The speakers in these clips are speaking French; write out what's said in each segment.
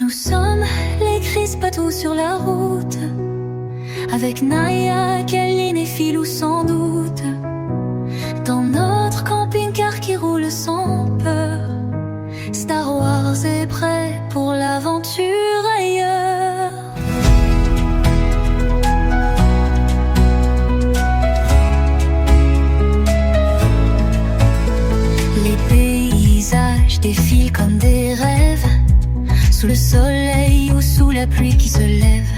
Nous sommes les Crispatous sur la route, avec Naya, Kaline et Philou sans doute, dans notre camping-car qui roule sans peur. Star Wars est prêt pour l'aventure ailleurs. Les paysages défilent comme des rêves, sous le soleil ou sous la pluie qui se lève.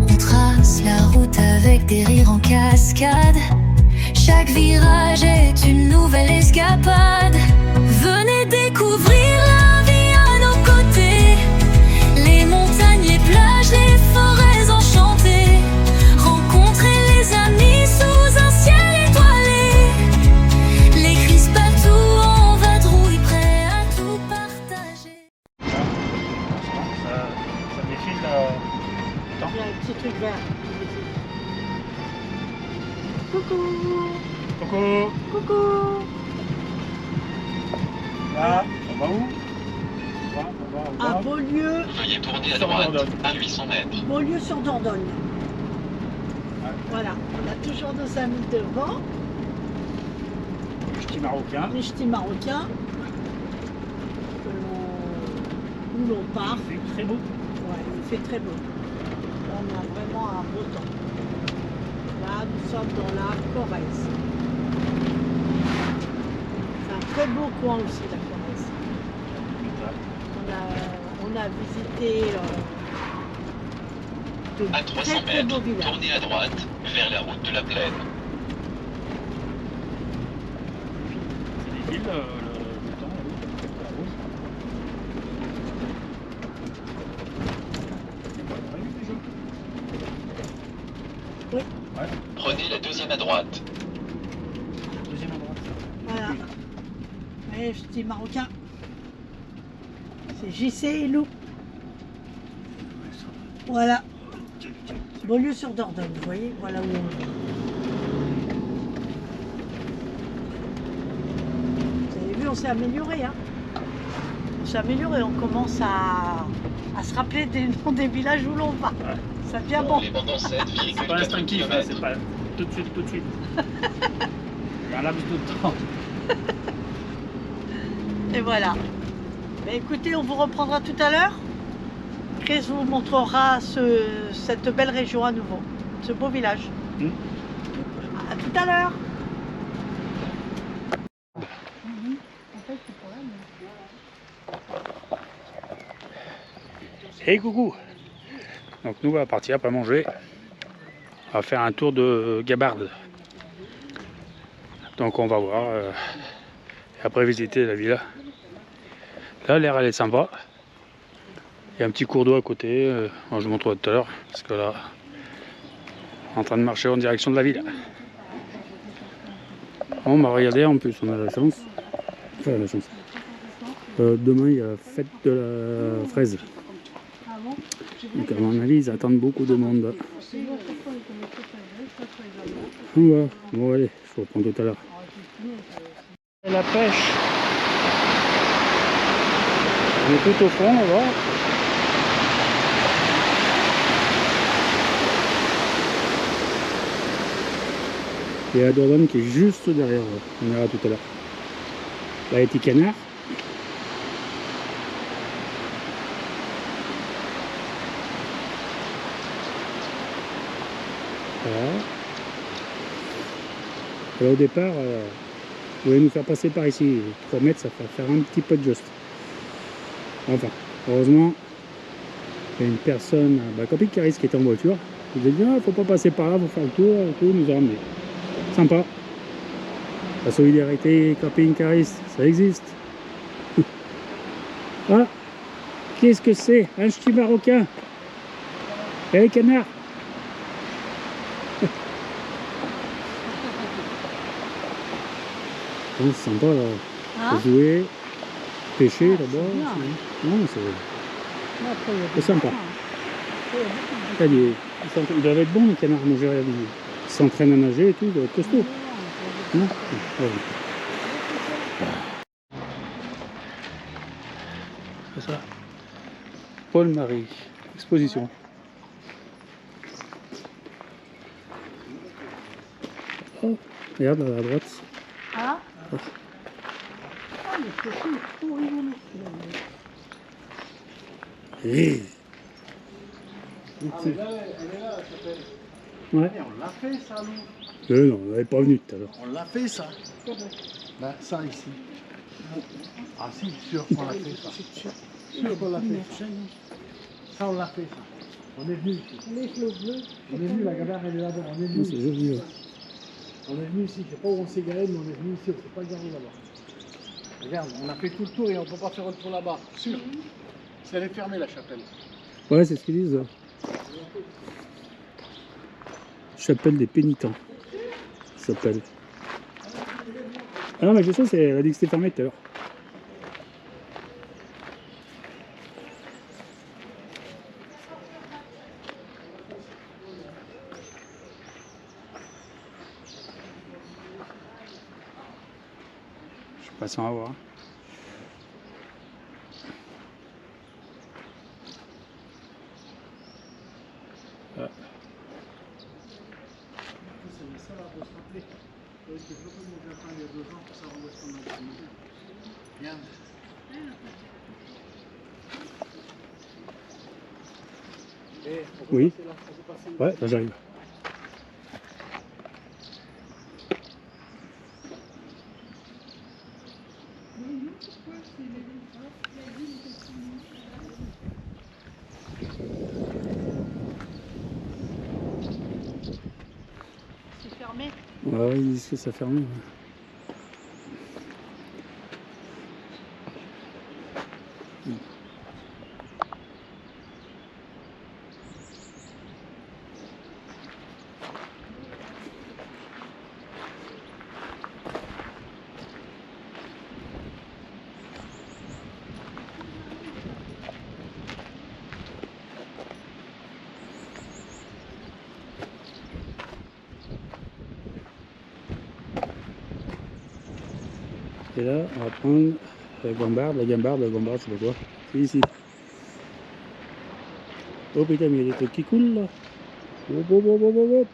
On trace la route avec des rires en cascade. Chaque virage est une nouvelle escapade. Venez découvrir la vie à nos côtés, les montagnes, les plages, les forêts enchantées. Rencontrer les amis sous un ciel étoilé. Les Crispatous en vadrouille, prêts à tout partager. Ça défile Il y a un petit truc vert. Coucou. Coucou. Coucou. Là, on va où? On va. À Beaulieu. Veuillez tourner à Sur droite Dordogne. à 800 mètres. Beaulieu sur Dordogne. Ouais. Voilà. On a toujours nos amis devant. Le ch'ti marocain. Les ch'tis marocains. Où l'on part. Il fait très beau. Ouais, il fait très beau. Là, on a vraiment un beau temps. Là, nous sommes dans la Corrèze. C'est un très beau coin aussi, la Corrèze. On a visité de À 300 très très beaux mètres, villages. tournez à droite vers la route de la Plaine. C'est des villes, le temps, la rouge. Oui, Ouais, Prenez la deuxième à droite. deuxième à droite. voilà. Ouais, je dis marocain. C'est JC et Lou. Voilà. Beaulieu sur Dordogne, vous voyez, voilà où on est. Vous avez vu, on s'est amélioré, hein. On s'est amélioré, on commence à se rappeler des noms des villages où l'on va. Ouais. Ça devient bon. Les pendant C'est pas 7,4 instinctif, hein, km. c'est pas tout de suite, tout de suite. Il y a un laps de temps. Et voilà. Mais écoutez, on vous reprendra tout à l'heure. Chris vous montrera cette belle région à nouveau, ce beau village. À tout à l'heure. Hey coucou. Donc nous on va partir après manger. On va faire un tour de Gabarde. Donc on va voir. Et après visiter la villa. Là l'air elle est sympa. Il y a un petit cours d'eau à côté. Je vous montrerai tout à l'heure. Parce que là, en train de marcher en direction de la ville. On va regarder en plus, on a la chance. Enfin la chance. Demain il y a la fête de la fraise. Donc à mon avis ils attendent beaucoup de monde. Ouais. Bon allez, je reprends tout à l'heure. La pêche. On est tout au fond là-bas. Il y a la Dordogne qui est juste derrière, on verra tout à l'heure. Là il y a des canards. Voilà. Alors, au départ, vous voulez nous faire passer par ici. 3 mètres, ça va faire un petit peu de juste. Enfin, heureusement, il y a une personne, camping-cariste qui était en voiture. Il a dit, ah, faut pas passer par là, faut faire le tour, et tout, nous a ramené. Sympa. La solidarité camping-cariste, ça existe. Ah, qu'est-ce que c'est? Un ch'ti marocain. Et les canards. C'est sympa là. Hein? Faut jouer, pêcher là-bas. c'est bien. Non, c'est sympa. Là, ils doivent être bons les canards. Moi, ils s'entraînent à nager et tout, ils doivent être costauds. Non? Ouais. C'est ça. Paul-Marie, exposition. Oh, regarde là, à droite. Ah Oh. Ah, mais c'est trop rigolo. Hey. Elle est là, la chapelle. Ouais. On l'a fait ça, nous. Non, on n'avait pas venu tout à l'heure. On l'a fait ça. Là, ça ici. Ah si, sûr qu'on l'a fait ça. Sûr qu'on l'a fait. Ça, on l'a fait ça. On est venu ici. On est venu, la gare elle est là-bas. On est venu. Non, c'est joli. Ouais. On est venu ici. Je sais pas où on s'est garé, mais on est venu ici. On ne s'est pas garé là-bas. Regarde, on a fait tout le tour et on ne peut pas faire le tour là-bas. Sûr. C'est elle est fermée la chapelle. Ouais, c'est ce qu'ils disent. Chapelle des pénitents. Ça s'appelle. Ah non, mais je sais, elle a dit que c'était fermé tout à l'heure. Je suis pas sans avoir. Ah. C'est ça là pour se rappeler. Il faut que mon Japon il y a 2 ans pour savoir où est-ce qu'on a été. Regarde. Oui. Là, on peut passer là. Ouais, là j'arrive. C'est fermé. Ouais, ils disent que ça ferme. Ouais. Et là, on va prendre la gambarde, je sais pas quoi. C'est ici. Oh putain, mais il y a des trucs qui coulent là. Hop, hop, hop, hop, hop.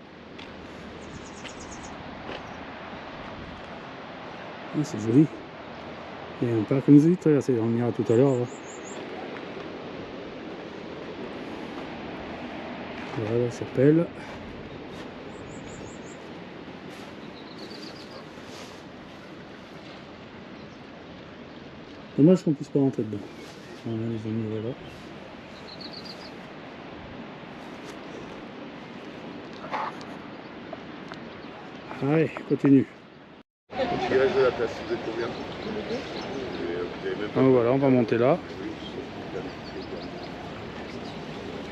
Ah, c'est joli. Il y a un parc comme ça, on ira tout à l'heure. Voilà, ça s'appelle. Dommage qu'on puisse pas rentrer dedans. Voilà les amis, voilà. Allez, continue. Tirage de la place, vous êtes combien? Ah, voilà, on va monter là.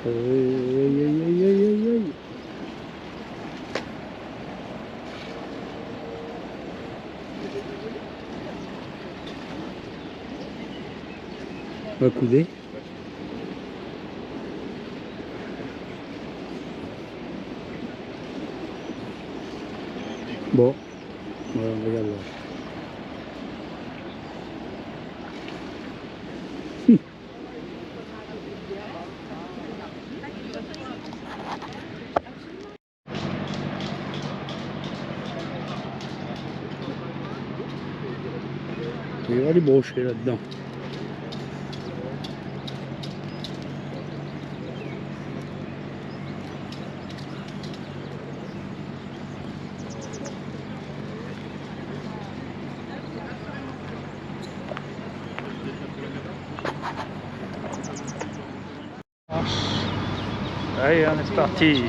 Aïe, aïe, aïe, aïe, aïe, aïe, aïe. On va couler. Bon, voilà, on regarde là. Il y aura des brochets là-dedans. Allez, on est parti.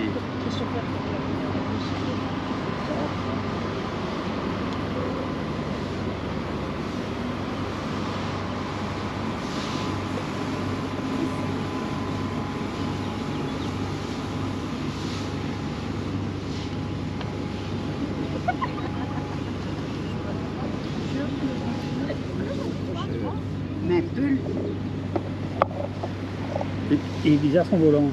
Mais bulle. Il est bizarre son volant.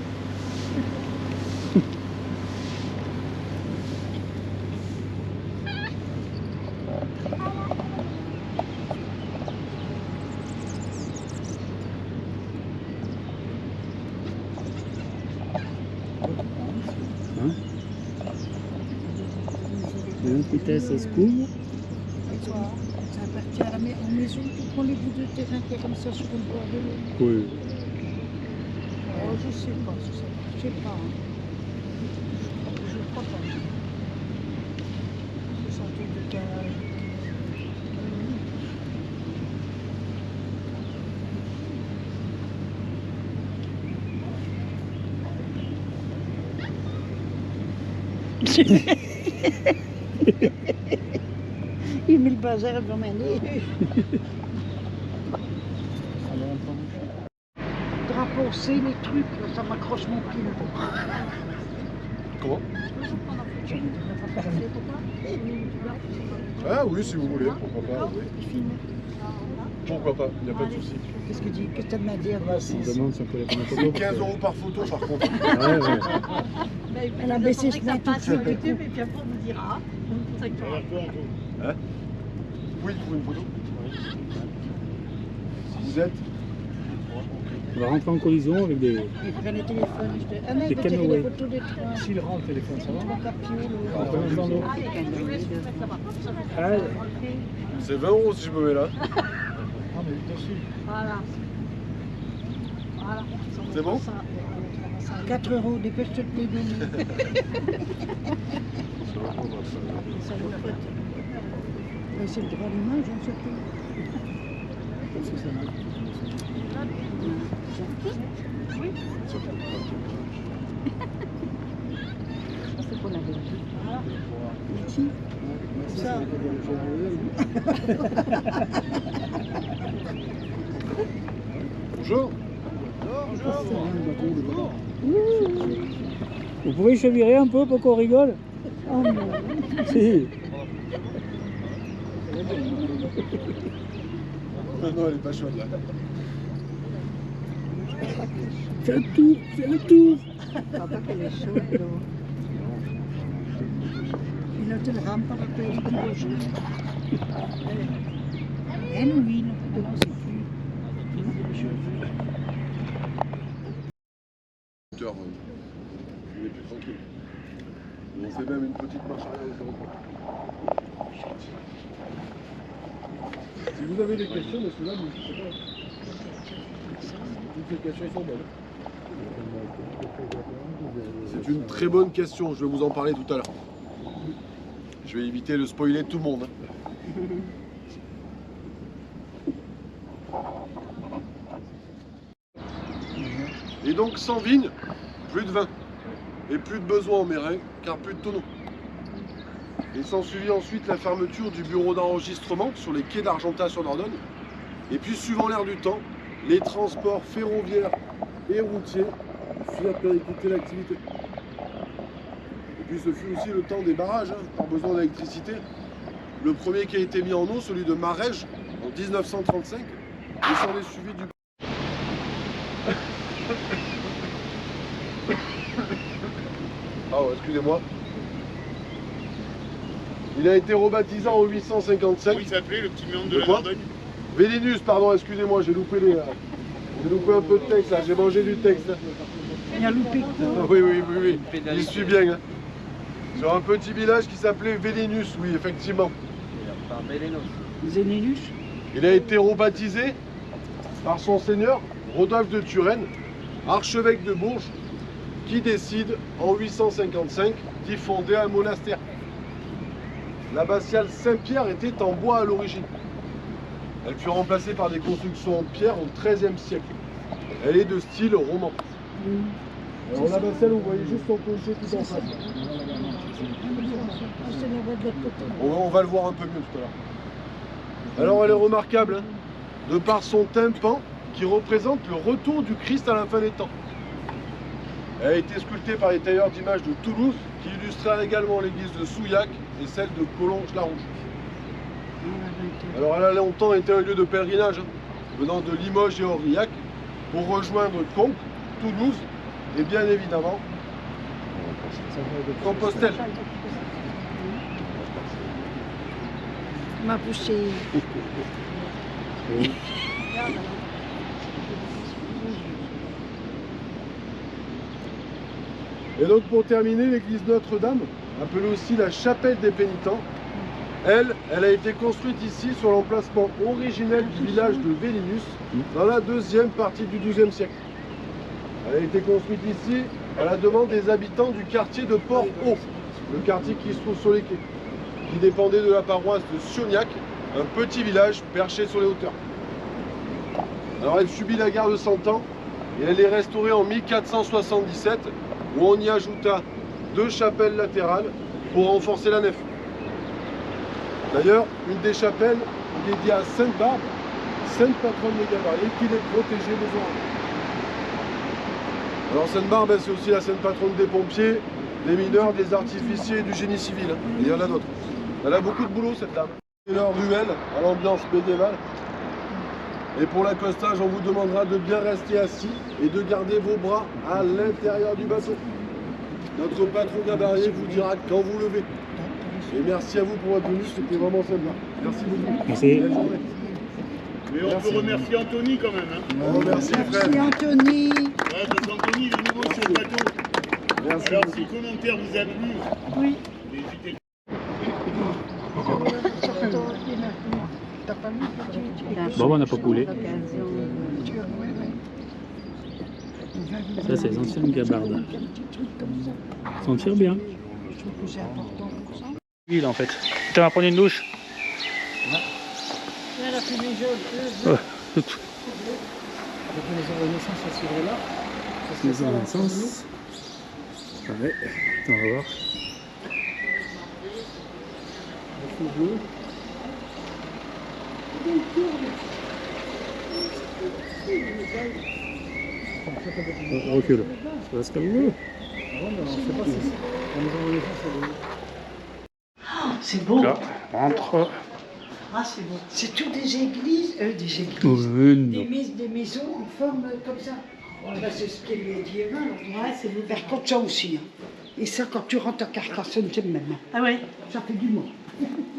écoutez, ça se couvre. Ça appartient à la maison, tu prends les bouts de terrain qui est comme ça sur une bord de l'eau. Oui. Oh, je sais pas, je sais pas. Hein. Je crois pas. C'est sans doute de terrain. Il met le bazar dans ma nez. Drapeau, c'est les trucs, là, ça m'accroche mon pied. Comment? Ah oui, si vous voulez, pourquoi pas. Oui. Pourquoi pas, il n'y a pas de souci. Qu'est-ce que tu as de dire? On demande si on peut les prendre en C'est photo. 15 € par photo par contre. Ouais, ouais. Elle a baissé ce matin tout de suite. Et puis après, on vous dira. Hein? Oui, pour une photo. Si vous êtes. On va rentrer en collision avec des... Ils prennent le téléphone. Ah non, Des il va tirer canoës. des photos des trois. S'il rend le téléphone, ça va? On va dans l'eau. Ah, C'est 20 € si je me mets là. Ah, mais dessus. Voilà. Voilà. C'est bon? 4 €, dépêche-toi de les donner. Ça vous fait. Ben, c'est le droit d'image, on se fait. C'est qu'on avait dit. Ici. Ça. Bonjour. vous pouvez chavirer un peu pour qu'on rigole? Oh non. Si. Non, elle est pas chaude là. Fais le tour, fais le tour. Je crois pas qu'elle est chaude, l'eau. Il ne te le rame pas après, il dit bonjour. Elle, oui, non, c'est plus. On est plus tranquille. On fait même une petite marche arrière de temps en temps. Si vous avez des questions, monsieur là, n'hésitez pas. Toutes les questions sont bonnes. C'est une très bonne question, je vais vous en parler tout à l'heure. Je vais éviter de spoiler tout le monde. Et donc sans vigne, plus de vin. Et plus de besoin en Mérin, car plus de tonneaux. Et s'en suivit ensuite la fermeture du bureau d'enregistrement sur les quais d'Argentat sur Dordogne. Et puis suivant l'air du temps, les transports ferroviaires et routiers firent péricliter l'activité. Et puis ce fut aussi le temps des barrages, par besoin d'électricité. Le premier qui a été mis en eau, celui de Marège, en 1935, et s'en est suivi du... Oh, excusez-moi. Il a été rebaptisé en 855. Comment il s'appelait le petit méandre de la quoi Dordogne? Vélinus, pardon, excusez-moi, j'ai loupé les... J'ai loupé un peu de texte là, j'ai mangé du texte. Il a loupé. Oui, oui, oui, oui. J'y suis bien. Hein. Sur un petit village qui s'appelait Vélinus, oui, effectivement. Zénélus. Il a été rebaptisé par son seigneur, Rodolphe de Turenne, archevêque de Bourges, qui décide en 855 d'y fonder un monastère. L'abbatiale Saint-Pierre était en bois à l'origine. Elle fut remplacée par des constructions en pierre au XIIIe siècle. Elle est de style roman. Alors l'abbatiale, vous voyez juste son clocher tout en face. On va le voir un peu mieux tout à l'heure. Alors elle est remarquable, hein, de par son tympan qui représente le retour du Christ à la fin des temps. Elle a été sculptée par les tailleurs d'images de Toulouse qui illustrèrent également l'église de Souillac et celle de Collonges-la-Rouge. Alors elle a longtemps été un lieu de pèlerinage, hein, venant de Limoges et Aurillac pour rejoindre Conques, Toulouse et bien évidemment Compostelle. M'a poussé. Et donc pour terminer, l'église Notre-Dame, appelée aussi la chapelle des pénitents, Elle a été construite ici sur l'emplacement originel du village de Vélinus dans la deuxième partie du XIIe siècle. Elle a été construite ici à la demande des habitants du quartier de Port-Haut, le quartier qui se trouve sur les quais, qui dépendait de la paroisse de Siognac, un petit village perché sur les hauteurs. Alors elle subit la guerre de 100 ans et elle est restaurée en 1477 où on y ajouta 2 chapelles latérales pour renforcer la nef. D'ailleurs, une des chapelles est dédiée à Sainte-Barbe, sainte patronne des Gabariers, qui les protégeait des orages. Alors Sainte-Barbe, c'est aussi la sainte patronne des pompiers, des mineurs, des artificiers et du génie civil. Et il y en a d'autres. Elle a beaucoup de boulot, cette dame. C'est leur ruelle à l'ambiance médiévale. Et pour l'accostage, on vous demandera de bien rester assis et de garder vos bras à l'intérieur du bateau. Notre patron Gabarier vous dira quand vous levez. Et merci à vous pour votre venue, c'était vraiment sympa. Merci beaucoup. Merci. Belle journée. Mais on peut remercier Anthony quand même. Hein. On remercie Fred. Merci Anthony. Ouais, parce qu'Anthony, il est nouveau sur le bateau. Merci Alors, beaucoup. si le commentaire vous a plu, Oui. n'hésitez T'as pas mis Bon, on n'a pas coulé. Ça, c'est les anciennes gabardes. Ils s'en tirent bien. L'huile en fait. Tu vas prendre une douche. Elle a fait des jeux. Ouais. Les renaissances, ça suivrait là. Les renaissances. Ouais. On va voir. Recule. Ça va se calmer. C'est beau. Là, rentre. Ah, c'est beau. C'est tout des églises, des églises. Oui, non. Des maisons en forme comme ça. Là, c'est ce qui est médiéval. Ouais, c'est beau. Par contre, ça aussi. Hein. Et ça, quand tu rentres à Carcassonne, c'est le même. Hein. Ah ouais. Ça fait du monde.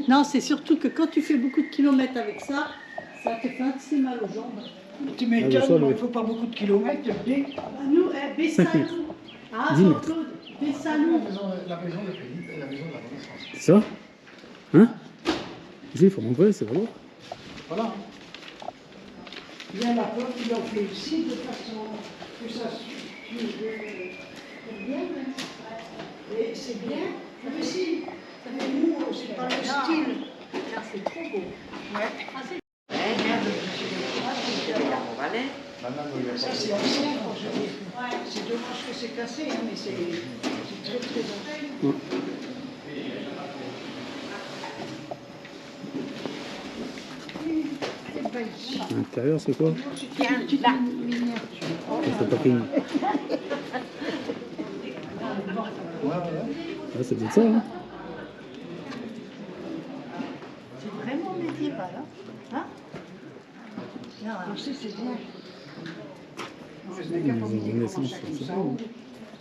Non, c'est surtout que quand tu fais beaucoup de kilomètres avec ça, ça te fait assez mal aux jambes. Tu Ah, m'étonnes, ça, oui. il ne faut pas beaucoup de kilomètres. Nous, Bessalou. Ah, 10 mètres. Jean-Claude, Bessalou. La maison de la Renaissance. C'est ça? Hein? Ici, il faut montrer, c'est vrai. Voilà. Il y a la porte, ils l'ont fait ici de façon que ça suive bien. Hein. Et c'est bien. Mais si, mais nous, c'est pas le style. Là, c'est trop beau. Ça, c'est ancien, moi, je dis. C'est dommage que c'est cassé, hein, mais c'est très très ancien. C'est pas ici. À l'intérieur, c'est quoi? C'est une petite miniature. C'est pas fini. Ah, c'est peut-être ça, hein? C'est vraiment médiéval. Hein? Alors, c'est bien. Ils ont une naissance, c'est ça.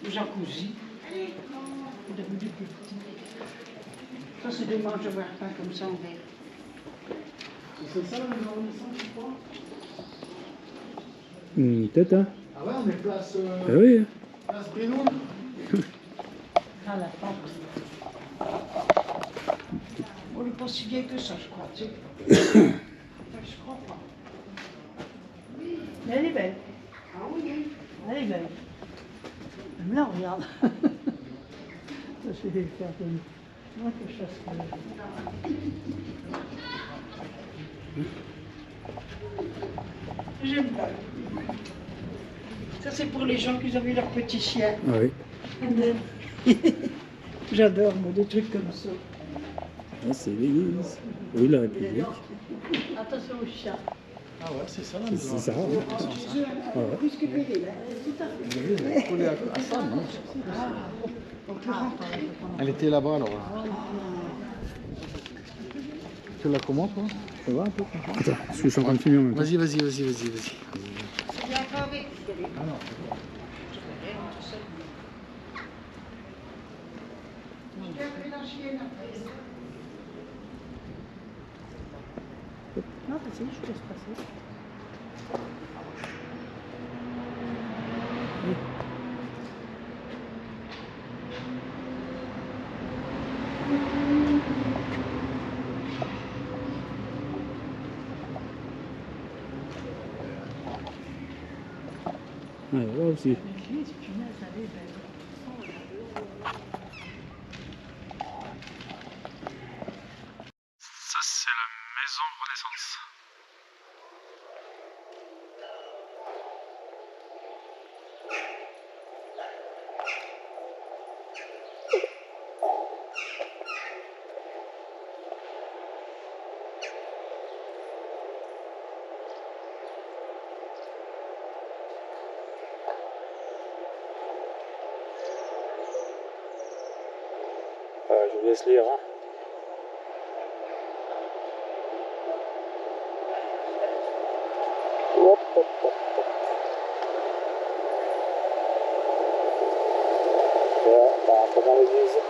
Le jacuzzi. Ça, c'est dommage de voir pas comme ça en verre. C'est ça, la maison Renaissance, je crois. Peut-être, hein? Ah ouais, on est place, Ah oui, hein? place Brinoul. Ah, la porte. On n'est pas si bien que ça, je crois. Tu sais. Je crois pas. Mais elle est belle. Ah oui, hein. Elle est belle. Même là, regarde. Ça, je vais faire comme... Moi, que je fasse J'aime pas. Ça, c'est pour les gens qui ont vu leur petit chien. Ah oui. J'adore, moi, des trucs comme ça. Ah, c'est l'église. Oui, la République. Attention au chat. Ah ouais, c'est ça la C'est maison. ça, hein? Ah ouais. Plus que pédé, là. Elle est collée à ça, non? On peut rentrer. Elle était là-bas alors. Tu la commandes toi? Ça va un peu? Attends, parce que je suis en train de filmer en même temps. Vas-y. Non, vas-y, je te laisse passer. Ouais, là aussi. L'église, punaise, elle est belle. Ça, c'est la maison Renaissance. Je vous laisse lire. Hein. Hop, hop, hop, hop. Voilà, on rentre dans l'église. Hein?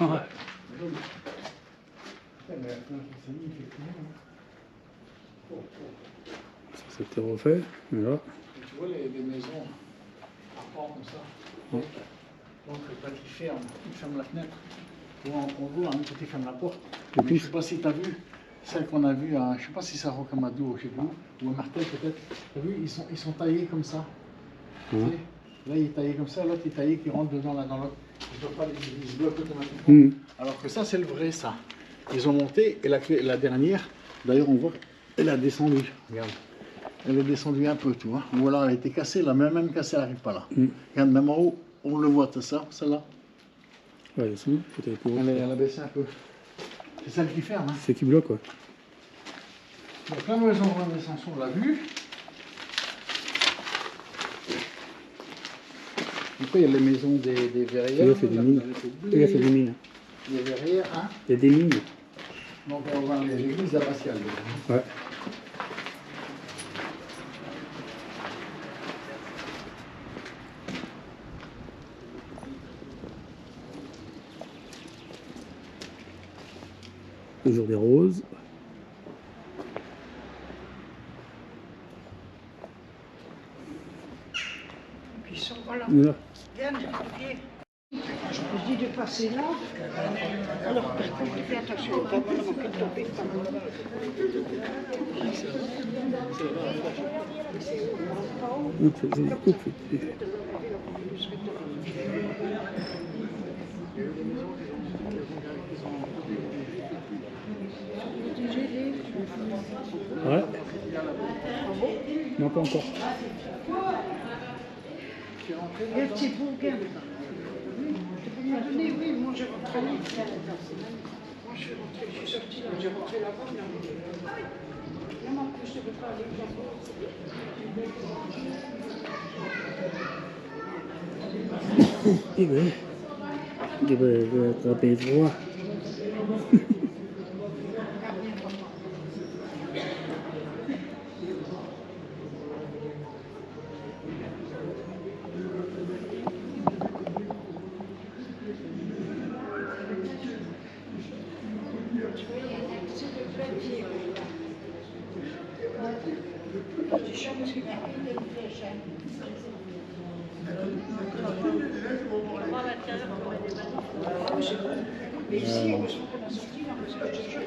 Ouais. Ça c'était refait, mais là. Tu vois les maisons à port comme ça. Ouais. Donc quand il ferme la fenêtre. On voit en même quand il ferme la porte. Et Mais puis, je sais pas si tu as vu celle qu'on a vue à, je sais pas si c'est à Rocamadour, je sais plus, ou à Martel peut-être. Tu as vu, ils sont taillés comme ça. Tu sais, là il est taillé comme ça, l'autre il est taillé qui rentre dedans là dans l'autre. Ils se bloquent automatiquement. Alors que ça c'est le vrai ça. Ils ont monté et la dernière, d'ailleurs on voit, elle a descendu. Regarde. Elle est descendue un peu, tu vois. Ou alors elle a été cassée là, même cassée, elle n'arrive pas là. Regarde, même en haut, on le voit, t'as ça, celle-là. ouais, c'est peut-être plus haut. Elle a baissé un peu. C'est celle qui ferme. Hein. C'est qui bloque, quoi. Donc la maison Renaissance, on l'a vue. Après, il y a les maisons des verrières. Il a fait des mines. Il a fait des mines. Les verrières, hein. Il y a des mines. Donc on va voir l'église abbatiale. Ouais. Toujours des roses. Puis ils sont, voilà. Là. Viens, viens. Je vous dis de passer là. Alors, par contre, fais attention, pas de tomber par là. Ouais. Non, pas encore. Il y a un petit bouquin. Tu peux me la donner? Oui, moi j'ai rentré. Moi je suis rentrée, je suis sortie là, j'ai rentré là-bas. Non, en plus, je ne peux pas aller Il va attraper froid. Mais ici, on se fait la sortie, là, parce que je cherche.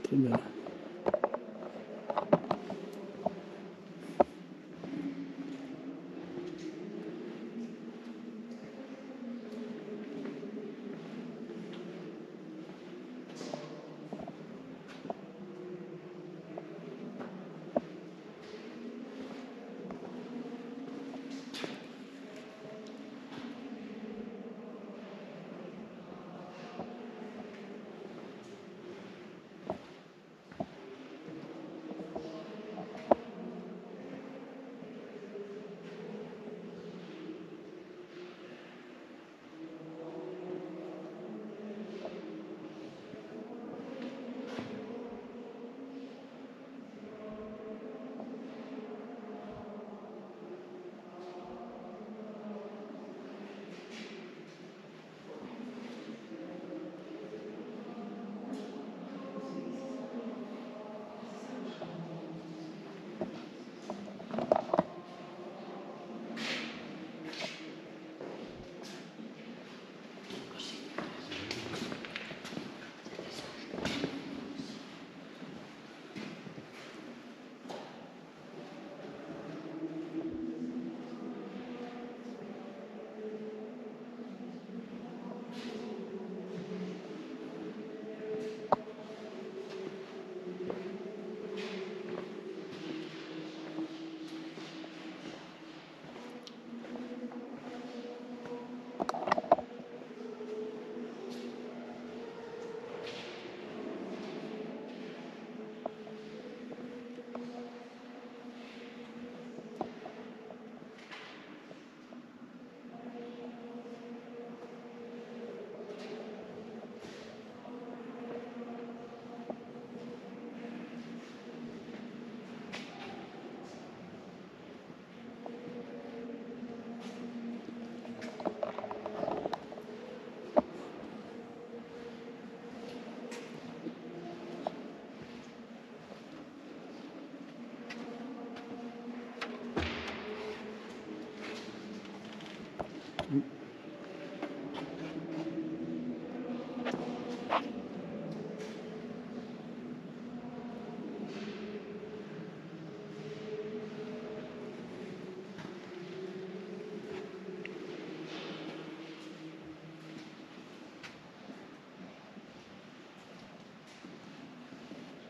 très belle.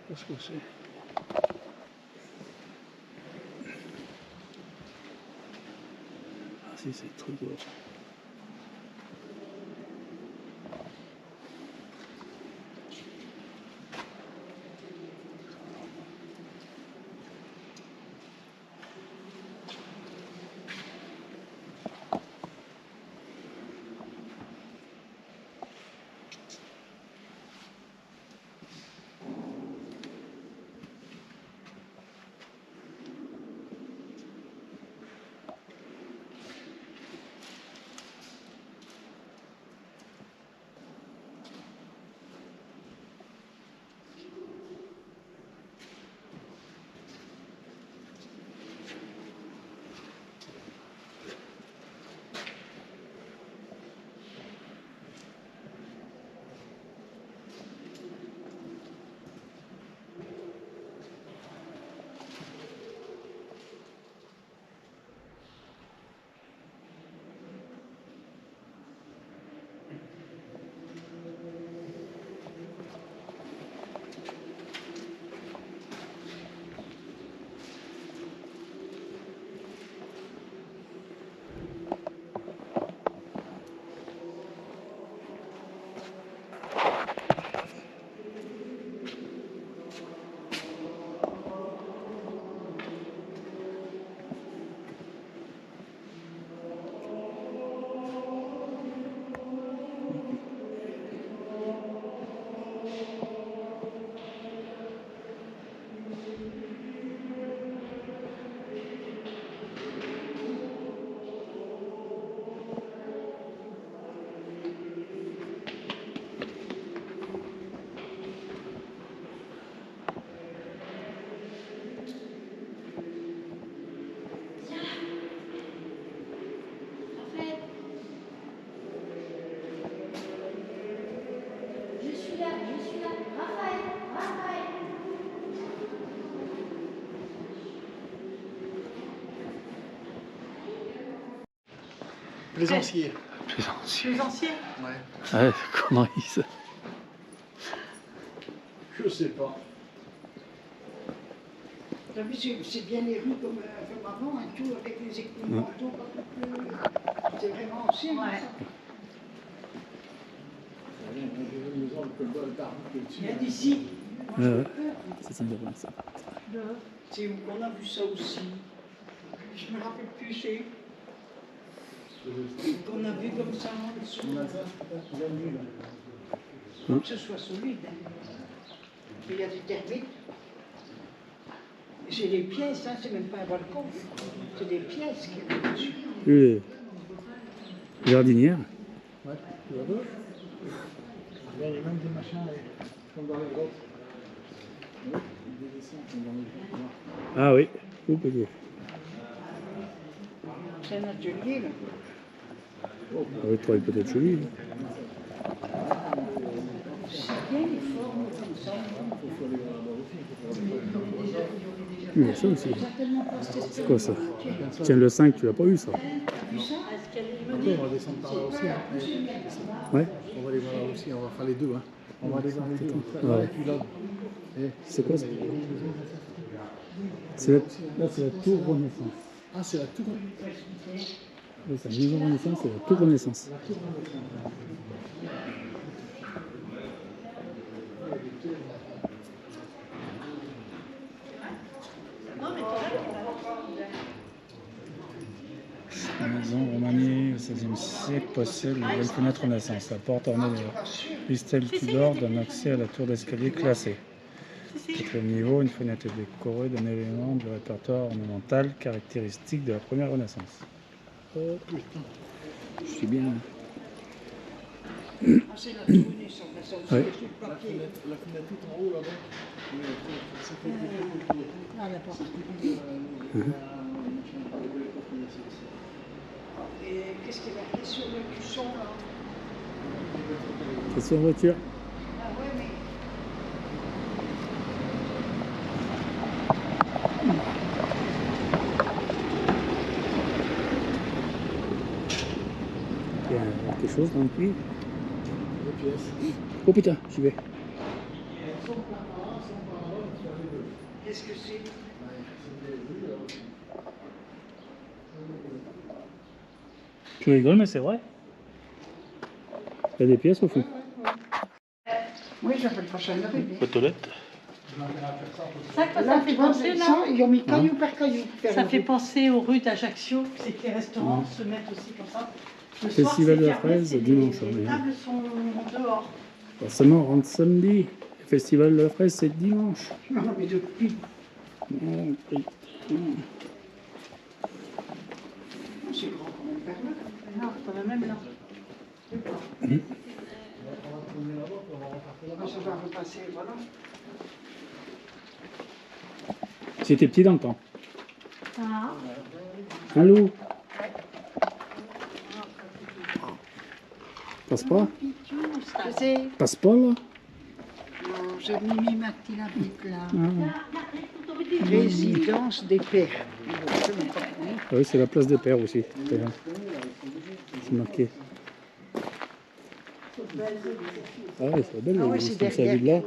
Qu'est-ce que c'est? Ah si, c'est le truc gros. Plaisancier. Plaisancier. Les anciens. Ouais. Ouais, conneries ça. Je sais pas. T'as vu, c'est bien les rues comme avant, hein, tout avec les équipements, tout, c'est vraiment ancien. Ouais. Il y a d'ici. Ouais, ouais. C'est ça, ça. C'est où qu'on a vu ça aussi. Je me rappelle plus, c'est qu'on a vu comme ça en dessous. Faut que ce soit solide. Hein. Il y a des termites. C'est des pièces, hein, c'est même pas un balcon. C'est des pièces qu'il y a dessus. Les jardinières. Ouais, tu vois d'autres? Il y a même des machins comme dans les grottes. Des dessins comme dans les grottes. Ah oui. Oups, ok. C'est un atelier, là. On va travailler peut-être chez lui. C'est bien les formes comme ça. Il y a ça aussi. C'est quoi ça? Tiens, le 5, tu l'as pas eu ça? On va descendre par là aussi. Hein. Ouais. On va aller voir là aussi, on va faire les deux. Hein. On va aller voir les deux. Ouais. Et puis là. C'est quoi ça? Là, c'est la tour Renaissance. Ah, c'est la tour. Oui, c'est la maison Renaissance, c'est la tour Renaissance. La maison remaniée au XVIe siècle possède une belle fenêtre Renaissance. La porte ornée de Christelle Tudor donne accès à la tour d'escalier classée. Quatrième niveau, une fenêtre est décorée d'un élément du répertoire ornemental caractéristique de la première Renaissance. Oh putain. Je suis bien. Ah, c'est la tour Renaissance, ça aussi, Ouais. c'est le papier. La fenêtre tout en haut là-bas. Ah, la porte. Et qu'est-ce qu'il y a sur le cuisson, là? C'est sur voiture. Ah ouais, mais... Il y a quelque chose dans le puits. Deux pièces. Oh putain, j'y vais. Qu'est-ce que c'est? Tu rigoles, mais c'est vrai. Il y a des pièces au fond. Oui, j'appelle pas ça une arrivée. Toilette. Ça fait penser là. Ça, ils ont mis caillou par caillou. Ça fait penser aux rues d'Ajaccio, c'est que les restaurants se mettent aussi comme ça. Le soir, Festival c'est de la fermé, fraise, c'est dimanche, Les oui. tables sont dehors. Forcément, on rentre samedi. Le festival de la fraise, c'est dimanche. Non, mais depuis. Oh, putain. C'est grand quand même par là. Non, c'est pas même là. Ah, ça va repasser, voilà. C'était petit dans le temps. Ah. Allô? Passe pas? Passe pas là? Non, j'ai mis ma petite habite là. Ah. Résidence des pères. Ah oui, c'est la place des pères aussi. C'est marqué. Ah oui, c'est belle, Ah ouais, c'est comme ça, derrière. vide là.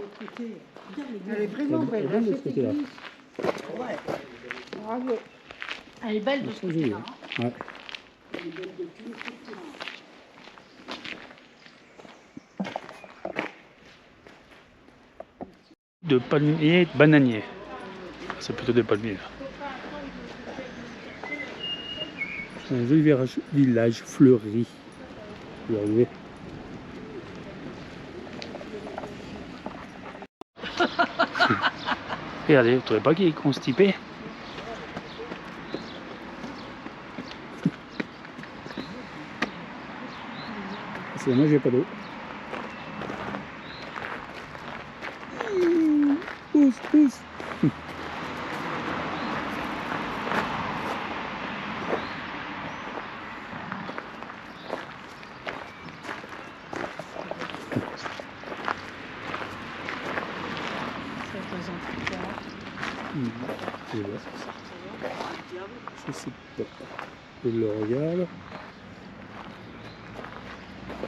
Elle est vraiment belle. Elle est belle de ce côté-là. Ouais. Bravo. Elle est belle de ce C'est joli, côté-là. hein. Ouais. De palmiers et de bananiers. C'est plutôt des palmiers. C'est un joli village fleuri. Vous arrivez. Regardez, vous trouvez pas qu'il est constipé? C'est dommage, j'ai pas d'eau. Pousse, pousse. Je vois. Je sais pas. Je le regarde.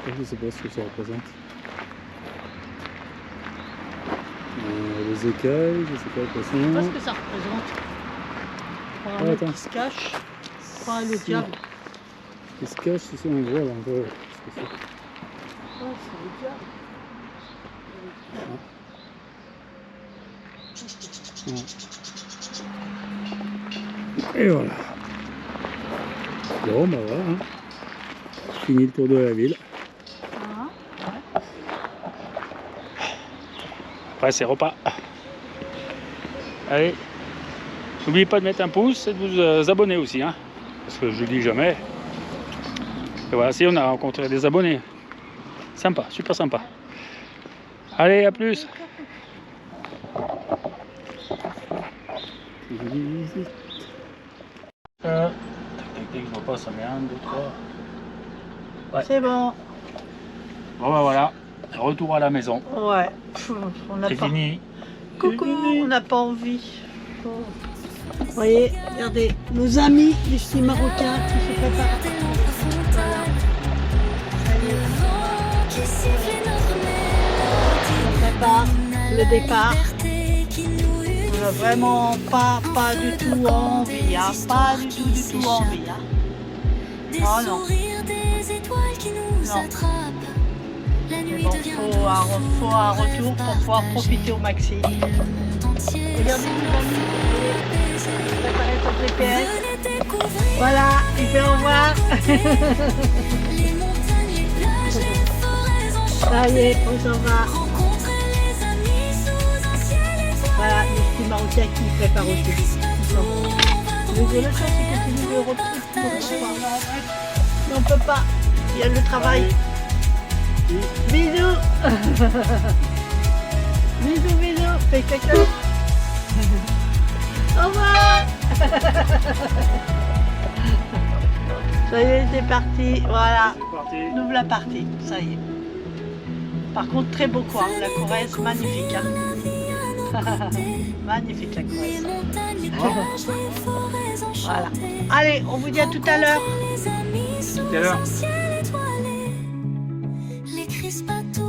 Je sais pas ce que ça représente. Les écailles, je sais pas quoi Je sais pas ça. ce que ça représente. Ah, Un mec attends. qui se cache. Pas le Si. diable. Il se cache, c'est ça, on voit là, on voit ce que c'est. Ouais, c'est le diable. Et voilà. Bon, bah voilà. Hein. Fini le tour de la ville. Ah, Après, c'est repas. Allez. N'oubliez pas de mettre un pouce et de vous abonner aussi. Hein, parce que je le dis jamais. Et voilà, si on a rencontré des abonnés. Sympa, super sympa. Allez, à plus. Tac, je vois pas, ça met 1, 2, 3. Ouais. c'est bon. Bon bah voilà, retour à la maison. Ouais. Pff, on n'a C'est pas... fini. Coucou, on n'a pas envie. Oh. Vous voyez, regardez, nos amis les petits Marocains qui se préparent. On prépare le départ. On n'a vraiment pas du tout envie, hein. Pas du tout envie. Hein. Oh non. Non. Mais bon, faut un retour pour pouvoir profiter au maxi. Regardez, préparer son GPS. Voilà, il fait au revoir. Ça y est, on s'en va. Voilà, les petits Marocains qui préparent aussi. Le seul c'est continuer le retour. Mais on peut pas. Il y a le travail. Bisous. Bisous. Fais caca. Au revoir. Ça y est, c'est parti. Voilà. Nous voilà partis. Ça y est. Par contre, très beau coin. La Corrèze, magnifique. Hein. Magnifique la Corrèze. Voilà. Allez, on vous dit à tout à l'heure. Tout à l'heure. Les crispatos